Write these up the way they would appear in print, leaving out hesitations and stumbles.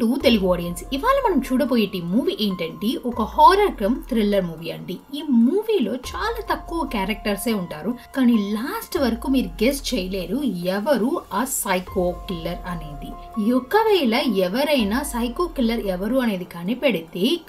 To Telugu audience. ఇవాళ మనం చూడబోయే మూవీ ఏంటంటే ఒక హారర్ కమ్ థ్రిల్లర్ మూవీ అండి. ఈ మూవీలో చాలా తక్కువ క్యారెక్టర్సే ఉంటారు, కానీ లాస్ట్ వరకు మీరు గెస్ చేయలేరు ఎవరు ఆ సైకో కిల్లర్ అనేది. ఒకవేళ ఎవరైనా సైకో కిల్లర్ ఎవరు అనేది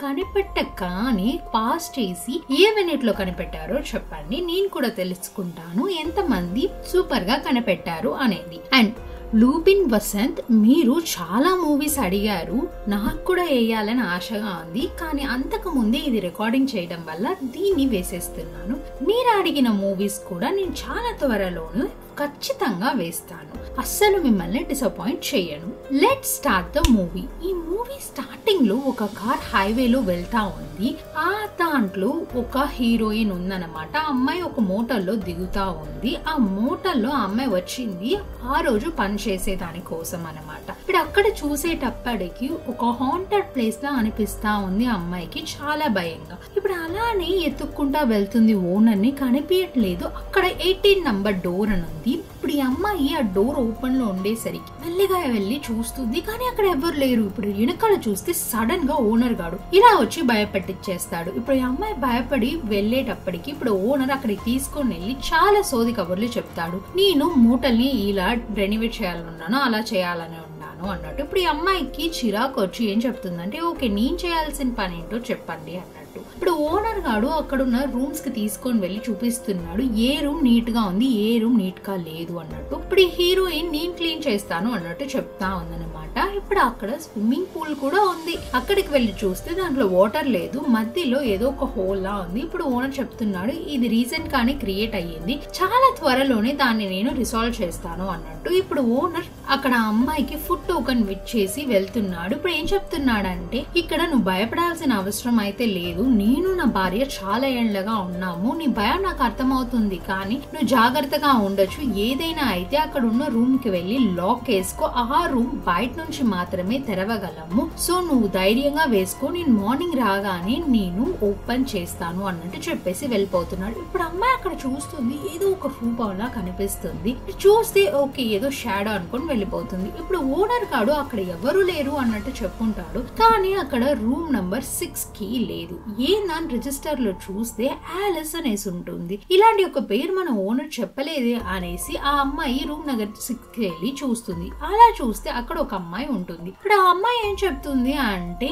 కనిపెట్టగానే పాస్ చేసి ఏ మినిట్ లో కనిపెట్టారో చెప్పండి, నేను కూడా తెలుసుకుంటాను ఎంతమంది సూపర్ గా కనిపెట్టారు అనేది. అండ్ లూపిన్ వసంత్, మీరు చాలా మూవీస్ అడిగారు, నాకు కూడా వేయాలని ఆశగా ఉంది, కానీ అంతకు ముందే ఇది రికార్డింగ్ చేయడం వల్ల దీన్ని వేసేస్తున్నాను. మీరు అడిగిన మూవీస్ కూడా నేను చాలా త్వరలోనే ఖచ్చితంగా వేస్తాను, అస్సలు మిమ్మల్ని డిసప్పాయింట్ చేయను. Let start the movie. ఈ మూవీ స్టార్టింగ్ లో ఒక కార్ హైవేలో వెళ్తా ఉంది. ఆ దాంట్లో ఒక హీరోయిన్ ఉందన్నమాట. అమ్మాయి ఒక మోటార్లో దిగుతా ఉంది. ఆ మోటార్లో అమ్మాయి వచ్చింది ఆ రోజు పని చేసే దాని కోసం అనమాట. ఇప్పుడు అక్కడ చూసేటప్పటికి ఒక హాంటెడ్ ప్లేస్ లా అనిపిస్తా ఉంది అమ్మాయికి, చాలా భయంగా. ఇప్పుడు అలానే ఎత్తుక్కుంటా వెళ్తుంది ఓనర్ ని, కనిపించట్లేదు. అక్కడ 18 నంబర్ డోర్ అని ఉంది. ఇప్పుడు ఈ అమ్మాయి ఆ డోర్ ఓపెన్ లో ఉండేసరికి మెల్లిగా వెళ్ళి చూస్తుంది, కానీ అక్కడ ఎవరు లేరు. ఇప్పుడు వెనకాల చూస్తే సడన్ గా ఓనర్ గాడు ఇలా వచ్చి భయపెట్టిచ్చేస్తాడు. ఇప్పుడు ఈ అమ్మాయి భయపడి వెళ్ళేటప్పటికి ఇప్పుడు ఓనర్ అక్కడికి తీసుకొని వెళ్ళి చాలా సోది కబుర్లు చెప్తాడు. నేను మూటల్ని ఇలా రెనోవేట్ చేయాలనున్నాను, అలా చేయాలని ఉన్నాను అన్నట్టు. ఇప్పుడు ఈ అమ్మాయికి చిరాకు వచ్చి ఏం చెప్తుందంటే, ఓకే నేను చేయాల్సిన పని ఏంటో చెప్పండి అన్నట్టు. ఇప్పుడు ఓనర్ గాడు అక్కడ ఉన్న రూమ్స్ కి తీసుకొని వెళ్ళి చూపిస్తున్నాడు, ఏ రూమ్ నీట్ గా ఉంది, ఏ రూమ్ నీట్ గా లేదు అన్నట్టు. ఇప్పుడు ఈ హీరోయిన్ నేను క్లీన్ చేస్తాను అన్నట్టు చెప్తా ఉందన్నమాట. ఇప్పుడు అక్కడ స్విమ్మింగ్ పూల్ కూడా ఉంది. అక్కడికి వెళ్ళి చూస్తే దాంట్లో వాటర్ లేదు, మధ్యలో ఏదో ఒక హోల్ లా ఉంది. ఇప్పుడు ఓనర్ చెప్తున్నాడు, ఇది రీసెంట్ గానే క్రియేట్ అయ్యింది, చాలా త్వరలోనే దాన్ని నేను రిసాల్వ్ చేస్తాను అన్నట్టు. ఇప్పుడు ఓనర్ అక్కడ అమ్మాయికి ఫుడ్ టోకెన్ ఇచ్చేసి వెళ్తున్నాడు. ఇప్పుడు ఏం చెప్తున్నాడంటే, ఇక్కడ నువ్వు భయపడాల్సిన అవసరం అయితే లేదు, నేను నా భార్య చాలా ఏళ్లగా ఉన్నాము, నీ భయం నాకు అర్థమవుతుంది, కానీ నువ్వు జాగ్రత్తగా ఉండొచ్చు. ఏదైనా అయితే అక్కడ ఉన్న రూమ్ కి వెళ్ళి లాక్ వేసుకో, ఆ రూమ్ బయట నుంచి మాత్రమే తెరవగలము, సో నువ్వు ధైర్యంగా వేసుకో, నేను మార్నింగ్ రాగానే నేను ఓపెన్ చేస్తాను అన్నట్టు చెప్పేసి వెళ్ళిపోతున్నాడు. ఇప్పుడు అమ్మాయి అక్కడ చూస్తుంది, ఏదో ఒక రూపంలా కనిపిస్తుంది. చూస్తే ఓకే ఏదో షాడో అనుకొని వెళ్ళిపోతుంది. ఇప్పుడు ఓనర్ కాడు అక్కడ ఎవరు లేరు అన్నట్టు చెప్పుకుంటాడు, కానీ అక్కడ రూమ్ నంబర్ 6 కి లేదు. ఏందని రిజిస్టర్ లో చూస్తే ఆలిస్ అనేసి ఉంటుంది. ఇలాంటి ఒక పేరు మన ఓనర్ చెప్పలేదే అనేసి ఆ అమ్మాయి రూమ్ నెంబర్ 6 కి వెళ్ళి చూస్తుంది. అలా చూస్తే అక్కడ ఒక అమ్మాయి ఉంటుంది. ఇప్పుడు ఆ అమ్మాయి ఏం చెప్తుంది అంటే,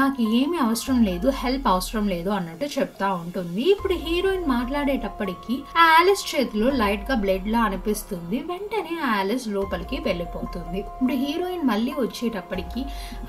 నాకు ఏమి అవసరం లేదు, హెల్ప్ అవసరం లేదు అన్నట్టు చెప్తా ఉంటుంది. ఇప్పుడు హీరోయిన్ మాట్లాడేటప్పటికి ఆలిస్ చేతిలో లైట్ గా బ్లడ్ లా అనిపిస్తుంది. వెంటనే ఆలిస్ లోపలికి వెళ్ళిపోతుంది. ఇప్పుడు హీరోయిన్ మళ్ళీ వచ్చేటప్పటికి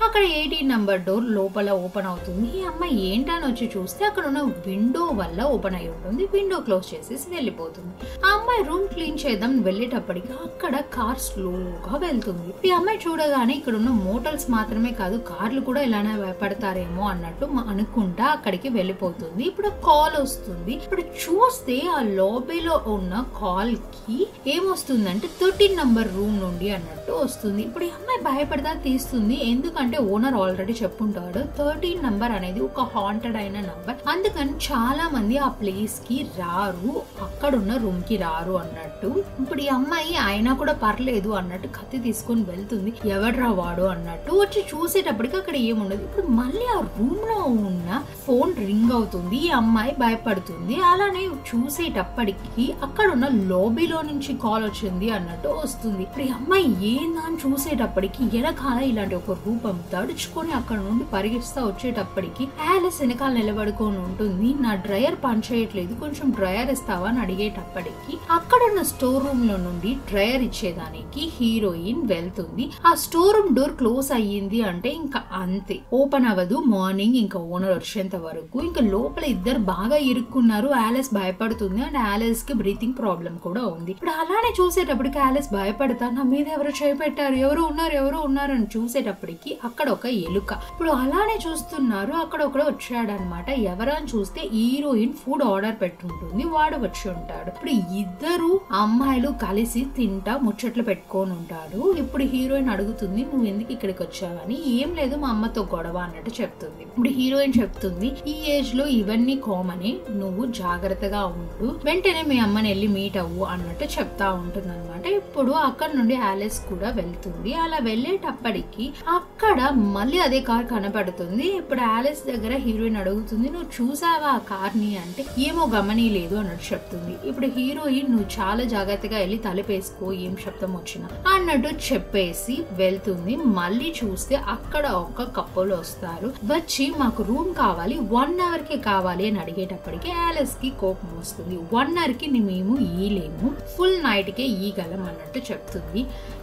అక్కడ 18 నంబర్ డోర్ లోపల ఓపెన్ అవుతుంది. ఈ అమ్మాయి ఏంటని వచ్చి చూస్తే అక్కడ ఉన్న విండో వల్ల ఓపెన్ అయి ఉంటుంది. విండో క్లోజ్ చేసేసి వెళ్ళిపోతుంది. ఆ అమ్మాయి రూమ్ క్లీన్ చేద్దాం వెళ్ళేటప్పటికి అక్కడ కార్ స్లోగా వెళ్తుంది. ఈ అమ్మాయి చూడగానే ఇక్కడ ఉన్న మోటార్స్ మాత్రమే కాదు, కార్లు కూడా ఇలానే భయపడతారేమో అన్నట్టు అనుకుంటా అక్కడికి వెళ్ళిపోతుంది. ఇప్పుడు కాల్ వస్తుంది. ఇప్పుడు చూస్తే ఆ లాబీలో ఉన్న కాల్ కి ఏమొస్తుందంటే 13 నంబర్ రూమ్ నుండి అన్నట్టు వస్తుంది. ఇప్పుడు ఈ అమ్మాయి భయపడతా తీస్తుంది, ఎందుకంటే ఓనర్ ఆల్రెడీ చెప్పుంటాడు 13 నంబర్ అనేది ఒక హాంటెడ్ అయిన నంబర్, అందుకని చాలా మంది ఆ ప్లేస్ కి రారు, అక్కడ ఉన్న రూమ్ కి రారు అన్నట్టు. ఇప్పుడు ఈ అమ్మాయి అయినా కూడా పర్లేదు అన్నట్టు కత్తి తీసుకొని వెళ్తుంది, ఎవడ్రా వాడు అన్నట్టు. వచ్చి చూసేటప్పటికి అక్కడ ఏముండదు. ఇప్పుడు మళ్ళీ ఆ రూమ్ లో ఉన్న ఫోన్ రింగ్ అవుతుంది. ఈ అమ్మాయి భయపడుతుంది. అలానే చూసేటప్పటికి అక్కడ ఉన్న లాబీలో నుంచి కాల్ వచ్చింది అన్నట్టు వస్తుంది. ఇప్పుడు ఈ అమ్మాయి ఏందని చూసేటప్పటికి వెనకాల ఇలాంటి ఒక రూపం దడుచుకొని అక్కడ నుండి పరిగెత్తా వచ్చేటప్పటికి ఆలిస్ వెనకాల నిలబడుకొని ఉంటుంది. నా డ్రయర్ పని చేయట్లేదు, కొంచెం డ్రయర్ ఇస్తావా అని అడిగేటప్పటికి అక్కడ ఉన్న స్టోర్ రూమ్ లో నుండి డ్రయర్ ఇచ్చేదానికి హీరోయిన్ వెళ్తుంది. ఆ స్టోర్ రూమ్ డోర్ క్లోజ్ అయ్యింది అంటే ఇంకా అంతే, ఓపెన్ అవ్వదు మార్నింగ్ ఇంకా ఓనర్ వచ్చేంత వరకు. ఇంకా లోపల ఇద్దరు బాగా ఇరుక్కున్నారు. ఆలిస్ భయపడుతుంది అండ్ ఆలిస్ కి బ్రీతింగ్ ప్రాబ్లం కూడా ఉంది. ఇప్పుడు అలానే చూసేటప్పటికి ఆలిస్ భయపడతా, నా మీద ఎవరు చేపెట్టారు, ఎవరు ఉన్నారు అని చూసేటప్పటికి అక్కడ ఒక ఎలుక. ఇప్పుడు అలానే చూస్తున్నారు, అక్కడ ఒకడు వచ్చాడనమాట. ఎవరని చూస్తే హీరోయిన్ ఫుడ్ ఆర్డర్ పెట్టుంటుంది, వాడు వచ్చి ఉంటాడు. ఇప్పుడు ఇద్దరు అమ్మాయిలు కలిసి తింటా ముచ్చట్లు పెట్టుకొని ఉంటాడు. ఇప్పుడు హీరోయిన్ అడుగుతుంది, నువ్వు ఎందుకు ఇక్కడికి వచ్చావని. ఏం లేదు మా అమ్మతో గొడవ అన్నట్టు చెప్తుంది. ఇప్పుడు హీరోయిన్ చెప్తుంది, ఈ ఏజ్ లో ఇవన్నీ కామనే, నువ్వు జాగ్రత్తగా ఉండు, వెంటనే మీ అమ్మని వెళ్ళి మీట్ అవ్వు అన్నట్టు చెప్తా ఉంటుంది అనమాట. ఇప్పుడు అక్కడ నుండి ఆలిస్ కూడా వెళ్తుంది. అలా వెళ్ళేటప్పటికి అక్కడ మళ్ళీ అదే కార్ కనపడుతుంది. ఇప్పుడు ఆలిస్ దగ్గర హీరోయిన్ అడుగుతుంది, నువ్వు చూసావా ఆ కార్ ని అంటే, ఏమో గమనీ లేదు అన్నట్టు చెప్తుంది. ఇప్పుడు హీరోయిన్, నువ్వు చాలా జాగ్రత్తగా వెళ్ళి తలపేసుకో ఏం శబ్దం వచ్చినా అన్నట్టు చెప్పేసి వెళ్తుంది. మళ్ళీ చూస్తే అక్కడ ఒక కపుల్ వస్తారు. వచ్చి మాకు రూమ్ కావాలి, 1 hour కి కావాలి అని అడిగేటప్పటికి ఆలిస్ కి కోపం వస్తుంది. 1 hour కి మేము ఇయ్యలేము, ఫుల్ నైట్ కే ఇయ్యగలం అన్నట్టు చెప్తుంది.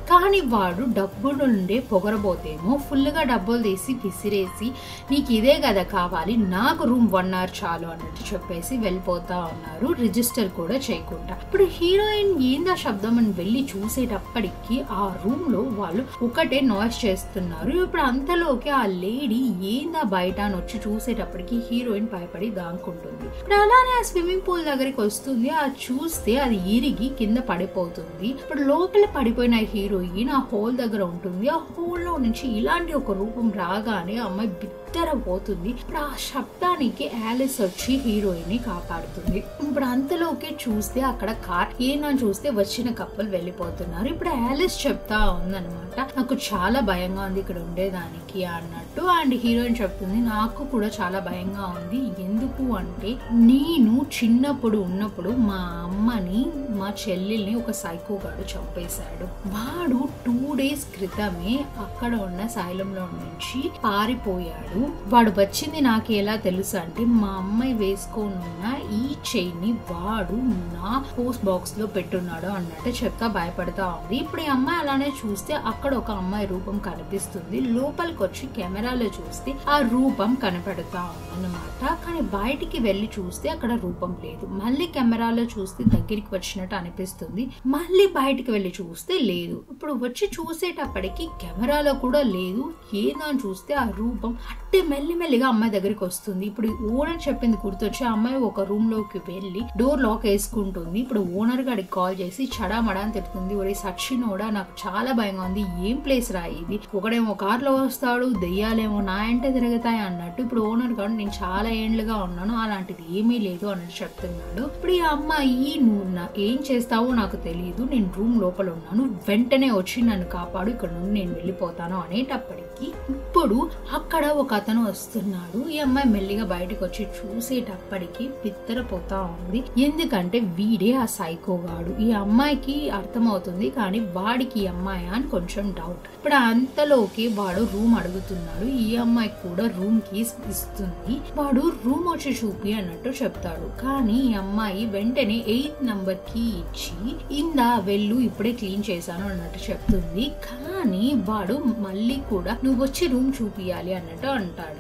కానీ వాడు డబ్బులు నుండే పొగరబోతేమో ఫుల్ గా డబ్బులు తీసి విసిరేసి, నీకు ఇదే కదా కావాలి, నాకు రూమ్ 1 hour చాలు అన్నట్టు చెప్పేసి వెళ్ళిపోతా ఉన్నారు, రిజిస్టర్ కూడా చేయకుండా. ఇప్పుడు హీరోయిన్ ఏందా శబ్దం అని వెళ్ళి చూసేటప్పటికి ఆ రూమ్ లో వాళ్ళు ఒకటే నాయిస్ చేస్తున్నారు. ఇప్పుడు అంతలోకి ఆ లేడీ ఏందా బయట అని వచ్చి చూసేటప్పటికి హీరోయిన్ భయపడి దాక్కుంటుంది. ఇప్పుడు అలానే ఆ స్విమ్మింగ్ పూల్ దగ్గరికి వస్తుంది. అది చూస్తే అది ఇరిగి కింద పడిపోతుంది. ఇప్పుడు లోపల పడిపోయిన హీరోయిన్ ఆ హోల్ దగ్గర ఉంటుంది. ఆ హోల్ లో నుంచి ఇలాంటి ఒక రూపం రాగానే అమ్మాయి బిత్తరపోతుంది. ఇప్పుడు ఆ శబ్దానికి ఆలిస్ వచ్చి హీరోయిన్ ని కాపాడుతుంది. ఇప్పుడు అంతలోకి చూస్తే అక్కడ కార్ ఏనా చూస్తే వచ్చిన కప్పులు వెళ్ళిపోతున్నారు. ఇప్పుడు ఆలిస్ చెప్తా ఉందన్నమాట, నాకు చాలా భయంగా ఉంది ఇక్కడ ఉండేదానికి అన్నట్టు. అండ్ హీరోయిన్ చెప్తుంది, నాకు కూడా చాలా భయంగా ఉంది, ఎందుకు అంటే నేను చిన్నప్పుడు ఉన్నప్పుడు మా అమ్మని మా చెల్లెల్ని ఒక సైకో గాడు చంపేశాడు. వాడు 2 days క్రితమే అక్కడ ఉన్న శైలంలో నుంచి పారిపోయాడు. వాడు వచ్చింది నాకు ఎలా తెలుసు అంటే, మా అమ్మాయి వేసుకోనున్న ఈ చైన్ ని వాడు నా పోస్ట్ బాక్స్ లో పెట్టున్నాడు అన్నట్టు చెప్తా భయపడతా ఉంది. ఇప్పుడు ఈ అమ్మాయి అలానే చూస్తే అక్కడ ఒక అమ్మాయి రూపం కనిపిస్తుంది. లోపలికి వచ్చి కెమెరాలో చూస్తే ఆ రూపం కనపడతా ఉందన్నమాట. కానీ బయటికి వెళ్ళి చూస్తే అక్కడ రూపం లేదు. మళ్ళీ కెమెరాలో చూస్తే దగ్గరికి వచ్చినట్టు అనిపిస్తుంది. మళ్ళీ బయటికి వెళ్ళి చూస్తే లేదు. ఇప్పుడు వచ్చి చూసేటప్పటికి కెమెరాలో కూడా లేదు. ఏదో అని చూస్తే ఆ రూపం అట్టే మెల్లిమెల్లిగా అమ్మాయి దగ్గరికి వస్తుంది. ఇప్పుడు ఓనర్ చెప్పింది గుర్తొచ్చి ఆ అమ్మాయి ఒక రూమ్ లోకి వెళ్ళి డోర్ లాక్ వేసుకుంటుంది. ఇప్పుడు ఓనర్ గారికి కాల్ చేసి చడామడా అని తిడుతుంది, ఒరే సచ్చినోడా నాకు చాలా భయంగా ఉంది, ఏం ప్లేస్ రా ఇది, ఒకడేమో కార్ లో వస్తాడు, దెయ్యాలేమో నా అంటే తిరుగుతాయి అన్నట్టు. ఇప్పుడు ఓనర్ గారు, నేను చాలా ఏండ్లుగా ఉన్నాను, అలాంటిది ఏమీ లేదు అన్నట్టు చెప్తున్నాడు. ఇప్పుడు ఈ అమ్మాయి, నువ్వు ఏం చేస్తావో నాకు తెలియదు, నేను రూమ్ లోపల ఉన్నాను, వెంటనే వచ్చి నన్ను కాపాడు, ఇక్కడ నుండి నేను వెళ్ళిపోతాను అనేటప్పటికి ఇప్పుడు అక్కడ ఒక అతను వస్తున్నాడు. ఈ అమ్మాయి మెల్లిగా బయటకు వచ్చి చూసేటప్పటికి బిత్తరపోతా ఉంది. ఎందుకంటే వీడే ఆ సైకో గాడు. ఈ అమ్మాయికి అర్థమవుతుంది, కానీ వాడికి ఈ అమ్మాయి అని కొంచెం డౌట్. ఇప్పుడు అంతలోకి వాడు రూమ్ అడుగుతున్నాడు. ఈ అమ్మాయి కూడా రూమ్ కీస్ ఇస్తుంది. వాడు రూమ్ వచ్చి చూపి అన్నట్టు చెప్తాడు. కానీ ఈ అమ్మాయి వెంటనే 8th number కీ ఇచ్చి, ఇందా వెళ్ళు, ఇప్పుడే క్లీన్ చేశాను అన్నట్టు చెప్తుంది. కానీ వాడు మళ్ళీ కూడా నువ్వు వచ్చి రూమ్ చూపియాలి అన్నట్టు అంటాడు.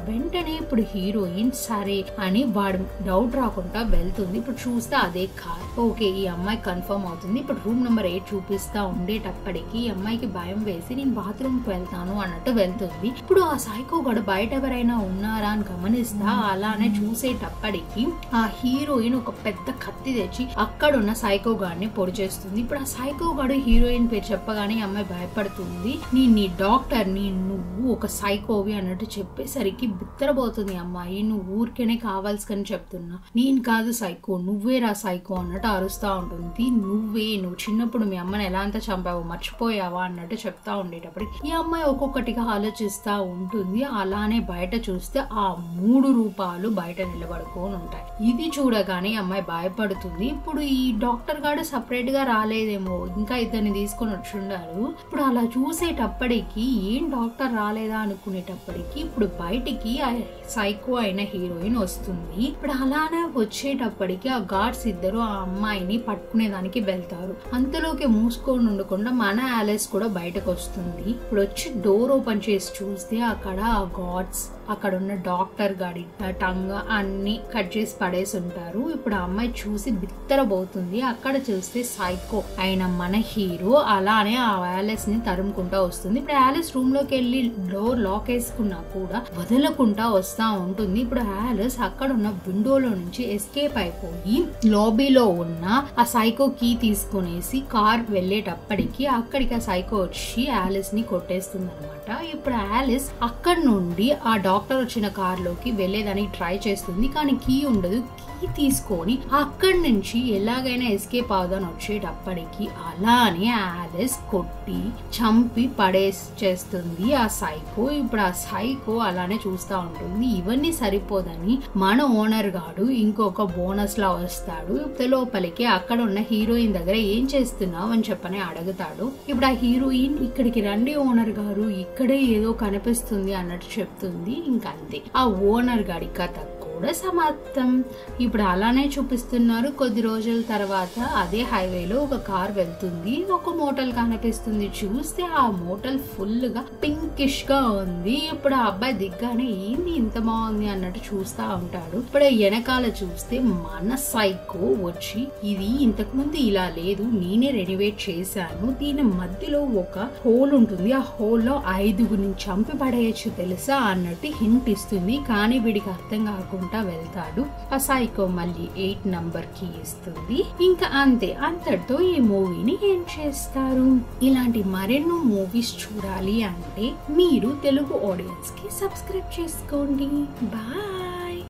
వెంటనే ఇప్పుడు హీరోయిన్ సరే అని వాడు డౌట్ రాకుండా వెళ్తుంది. ఇప్పుడు చూస్తే అదే కార్. ఓకే, ఈ అమ్మాయి కన్ఫర్మ్ అవుతుంది. ఇప్పుడు రూమ్ నెంబర్ 8 చూపిస్తా ఉండేటప్పటికి ఈ అమ్మాయికి భయం వేసి నేను బాత్రూమ్ కి వెళ్తాను అన్నట్టు వెళ్తుంది. ఇప్పుడు ఆ సైకో గడు బయట ఎవరైనా ఉన్నారా అని గమనిస్తా అలానే చూసేటప్పటికి ఆ హీరోయిన్ ఒక పెద్ద కత్తి తెచ్చి అక్కడ ఉన్న సైకో గాడిని పొడి చేస్తుంది. ఇప్పుడు ఆ సైకో గడు హీరోయిన్ పేరు చెప్పగానే అమ్మాయి భయపడుతుంది. నీ డాక్టర్ ని, నువ్వు ఒక సైకోవి అన్నట్టు చెప్పేసరికి బిత్తరబోతుంది అమ్మాయి. నువ్వు ఊరికేనే కావాల్సుకని చెప్తున్నా, నేను కాదు సైకో, నువ్వే రా సైకో అన్నట్టు అరుస్తా ఉంటుంది. నువ్వు చిన్నప్పుడు మీ అమ్మని ఎలా అంతా చంపావో మర్చిపోయావా అన్నట్టు చెప్తా ఉండేటప్పుడు ఈ అమ్మాయి ఒక్కొక్కటిగా ఆలోచిస్తా ఉంటుంది. అలానే బయట చూస్తే ఆ 3 రూపాలు బయట నిలబడుకొని ఉంటాయి. ఇది చూడగానే అమ్మాయి భయపడుతుంది. ఇప్పుడు ఈ డాక్టర్ గారు సపరేట్ గా రాలేదేమో, ఇంకా ఇతన్ని తీసుకొని వచ్చి ఉండారు. ఇప్పుడు అలా చూసేటప్పటికి ఏం డాక్టర్ రాలేదా అనుకునేటప్పటికి ఇప్పుడు బయటికి ఆ సైకో అయిన హీరోయిన్ వస్తుంది. ఇప్పుడు అలానే వచ్చేటప్పటికి ఆ గార్డ్స్ ఇద్దరు ఆ అమ్మాయిని పట్టుకునేదానికి వెళ్తారు. అంతలోకి మూసుకొని ఉండకుండా మన ఆలిస్ కూడా బయటకు వస్తుంది. ఇప్పుడు వచ్చి డోర్ ఓపెన్ చేసి చూస్తే అక్కడ ఆ గార్డ్స్ అక్కడ ఉన్న డాక్టర్ గాడి టంగ్ అన్ని కట్ చేసి పడేసి ఉంటారు. ఇప్పుడు ఆ అమ్మాయి చూసి బిత్తరబోతుంది. అక్కడ చూస్తే సైకో అయిన మన హీరో అలానే ఆ యాలిస్ ని తరుముకుంటా వస్తుంది. ఇప్పుడు యాలిస్ రూమ్ లోకి వెళ్ళి డోర్ లాక్ వేసుకున్నా కూడా వదలకుండా వస్తా ఉంటుంది. ఇప్పుడు యాలిస్ అక్కడ ఉన్న విండోలో నుంచి ఎస్కేప్ అయిపోయి లాబీలో ఉన్న ఆ సైకో కీ తీసుకునేసి కార్ వెళ్ళేటప్పటికి అక్కడికి ఆ సైకో వచ్చి యాలిస్ ని కొట్టేస్తుంది అనమాట. ఇప్పుడు యాలిస్ అక్కడ నుండి ఆ డాక్టర్ వచ్చిన కార్ లోకి వెళ్లేదానికి ట్రై చేస్తుంది, కానీ కీ ఉండదు. కీ తీసుకొని అక్కడి నుంచి ఎలాగైనా ఎస్కేప్ అవుదాని వచ్చేటప్పటికి అలానే యాలిస్ కొట్టి చంపి పడేసేస్తుంది ఆ సైకో. ఇప్పుడు ఆ సైకో అలానే చూస్తా ఉంటుంది. ఇవన్నీ సరిపోదని మన ఓనర్ గాడు ఇంకొక బోనస్ లా వస్తాడు. లోపలికి అక్కడ ఉన్న హీరోయిన్ దగ్గర ఏం చేస్తున్నావు అని చెప్పని అడుగుతాడు. ఇప్పుడు ఆ హీరోయిన్ ఇక్కడికి రండి ఓనర్ గారు, ఇక్కడే ఏదో కనిపిస్తుంది అన్నట్టు చెప్తుంది. ఇంకంతే ఆ ఓనర్ గాడి కథ కూడా సమాప్తం. ఇప్పుడు అలానే చూపిస్తున్నారు. కొద్ది రోజుల తర్వాత అదే హైవేలో ఒక కార్ వెళ్తుంది. ఒక మోటల్ కనిపిస్తుంది. చూస్తే ఆ మోటల్ ఫుల్ గా పింకిష్ గా ఉంది. ఇప్పుడు ఆ అబ్బాయి దిగ్గానే ఏంది ఇంత బాగుంది అన్నట్టు చూస్తా ఉంటాడు. ఇప్పుడు వెనకాల చూస్తే మన సైకో వచ్చి ఇది ఇంతకు ముందు ఇలా లేదు, నేనే రెనోవేట్ చేశాను, దీని మధ్యలో ఒక హోల్ ఉంటుంది, ఆ హోల్ లో 5గురిని చంపి పడేయచ్చు తెలుసా అన్నట్టు హింట్ ఇస్తుంది. కానీ వీడికి అర్థం కాకుండా వెళ్తాడు. ఆ సైకో మళ్ళీ 8 నంబర్ కి ఇస్తుంది. ఇంకా అంతే, అంతటితో ఈ మూవీని ఏం చేస్తారు. ఇలాంటి మరెన్నో మూవీస్ చూడాలి అంటే మీరు తెలుగు ఆడియన్స్ కి సబ్స్క్రైబ్ చేసుకోండి. బాయ్.